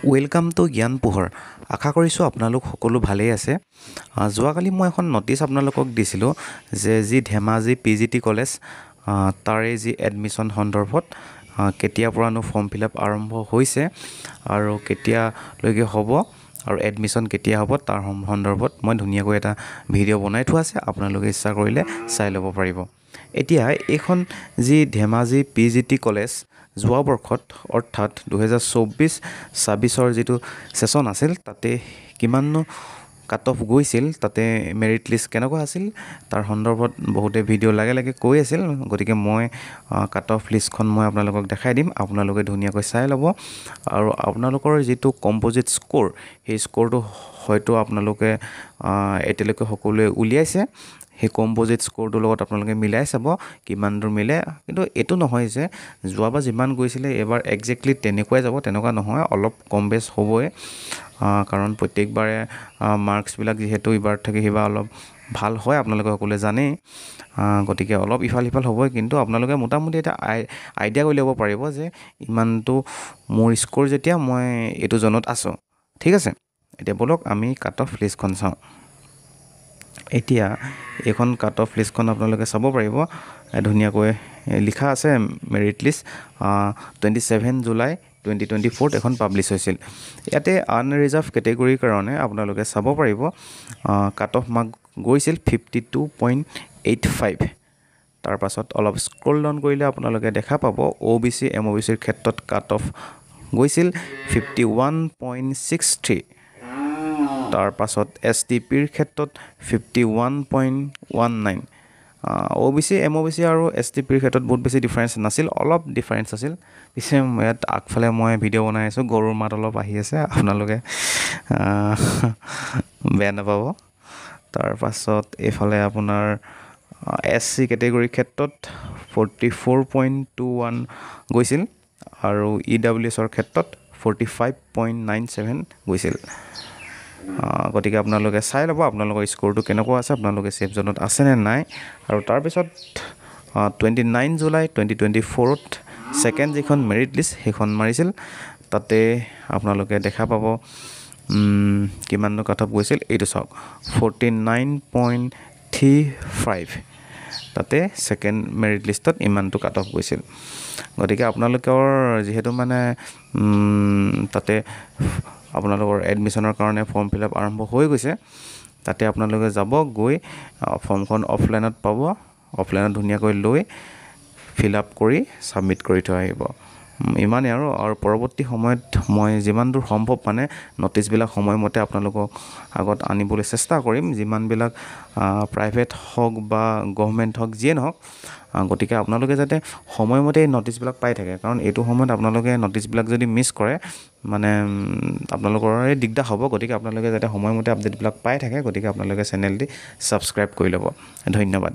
Welcome to জ্ঞান পোহৰ। আশা কৰিছোঁ আপোনালোক সকলো ভালেই আছে। যোৱাকালি মই এখন ন'টিচ আপোনালোকক দিছিলোঁ যে যি ধেমাজি PGT কলেজ তাৰে যি এডমিশ্যন সন্দৰ্ভত কেতিয়াৰ পৰানো ফৰ্ম ফিল আপ আৰম্ভ হৈছে আৰু কেতিয়ালৈকে হ'ব আৰু এডমিশ্যন কেতিয়া হ'ব তাৰ সন্দৰ্ভত মই ধুনীয়াকৈ এটা ভিডিঅ' বনাই থোৱা আছে, আপোনালোকে ইচ্ছা কৰিলে চাই ল'ব পাৰিব। এতিয়া এইখন যি ধেমাজি PGT কলেজ যোৱা বৰ্ষত অৰ্থাৎ 2024-26 যিটো ছেশ্যন আছিল তাতে কিমাননো কাট অফ গৈছিল, তাতে মেৰিট লিষ্ট কেনেকুৱা আছিল তাৰ সন্দৰ্ভত বহুতে ভিডিঅ' লাগে কৈ আছিল। গতিকে মই কাট অফ লিষ্টখন মই আপোনালোকক দেখাই দিম, আপোনালোকে ধুনীয়াকৈ চাই ল'ব আৰু আপোনালোকৰ যিটো কম্প'জিট স্ক'ৰ সেই স্ক'ৰটো হয়তো আপোনালোকে এতিয়ালৈকে সকলোৱে উলিয়াইছে। সেই কম্প'জিট স্ক'ৰটোৰ লগত আপোনালোকে মিলাই চাব কিমান দূৰ মিলে। কিন্তু এইটো নহয় যে যোৱাবাৰ যিমান গৈছিলে এইবাৰ একজেক্টলি তেনেকুৱাই যাব, তেনেকুৱা নহয়, অলপ কম বেছ হ'বই। কাৰণ প্ৰত্যেকবাৰে মাৰ্কছবিলাক যিহেতু ইবাৰ থাকি সিবাৰ অলপ ভাল হয়, আপোনালোকে সকলোৱে জানেই। গতিকে অলপ ইফাল সিফাল হ'বই, কিন্তু আপোনালোকে মোটামুটি এটা আইডিয়া কৰি ল'ব পাৰিব যে ইমানটো মোৰ স্ক'ৰ যেতিয়া মই এইটো জোনত আছোঁ। ঠিক আছে, এতিয়া ব'লক আমি কাট অফ লিষ্টখন চাওঁ। এতিয়া এইখন কাট অফ লিষ্টখন আপোনালোকে চাব পাৰিব, ধুনীয়াকৈ লিখা আছে মেৰিট লিষ্ট 27 জুলাই 2024 এখন পাব্লিছ হৈছিল। ইয়াতে আনৰিজাৰ্ভ কেটেগৰীৰ কাৰণে আপোনালোকে চাব পাৰিব কাট অফ মাৰ্ক গৈছিল 52.85। তাৰপাছত অলপ স্ক্ৰল ডাউন কৰিলে আপোনালোকে দেখা পাব OBC MOBCৰ ক্ষেত্ৰত কাট অফ গৈছিল 51.63। তাৰপাছত STPৰ ক্ষেত্ৰত 51.19। OBC MOBC আৰু STPৰ ক্ষেত্ৰত বহুত বেছি ডিফাৰেঞ্চ নাছিল, অলপ ডিফাৰেঞ্চ আছিল। পিছে ইয়াত আগফালে মই ভিডিঅ' বনাই আছোঁ, গৰুৰ মাত অলপ আহি আছে, আপোনালোকে বেয়া নাপাব। তাৰপাছত এইফালে আপোনাৰ SC কেটেগৰীৰ ক্ষেত্ৰত 44.21 গৈছিল আৰু EWSৰ ক্ষেত্ৰত 45.97 গৈছিল। গতিকে আপোনালোকে চাই ল'ব আপোনালোকৰ স্ক'ৰটো কেনেকুৱা আছে, আপোনালোকে ছেফ জ'নত আছেনে নাই। আৰু তাৰপিছত 29 জুলাই 2024 ছেকেণ্ড যিখন মেৰিট লিষ্ট সেইখন মাৰিছিল, তাতে আপোনালোকে দেখা পাব কিমাননো কাট অফ গৈছিল, এইটো চাওক 49.35। তাতে ছেকেণ্ড মেৰিট লিষ্টত ইমানটো কাট অফ গৈছিল। গতিকে আপোনালোকৰ যিহেতু মানে তাতে আপোনালোকৰ এডমিশ্যনৰ কাৰণে ফৰ্ম ফিল আপ আৰম্ভ হৈ গৈছে, তাতে আপোনালোকে যাব, গৈ ফৰ্মখন অফলাইনত পাব, অফলাইনত ধুনীয়াকৈ লৈ ফিল আপ কৰি ছাবমিট কৰি থৈ আহিব। ইমানেই আৰু পৰৱৰ্তী সময়ত মই যিমান দূৰ সম্ভৱ মানে ন'টিচবিলাক সময়মতে আপোনালোকক আগত আনিবলৈ চেষ্টা কৰিম, যিমানবিলাক প্ৰাইভেট হওক বা গভৰ্ণমেণ্ট হওক যিয়ে নহওক। গতিকে আপোনালোকে যাতে সময়মতে এই ন'টিচবিলাক পাই থাকে, কাৰণ এইটো সময়ত আপোনালোকে ন'টিচবিলাক যদি মিছ কৰে মানে আপোনালোকৰে দিগদাৰ হ'ব। গতিকে আপোনালোকে যাতে সময়মতে আপডেটবিলাক পাই থাকে, গতিকে আপোনালোকে চেনেলটি ছাবস্ক্ৰাইব কৰি ল'ব। ধন্যবাদ।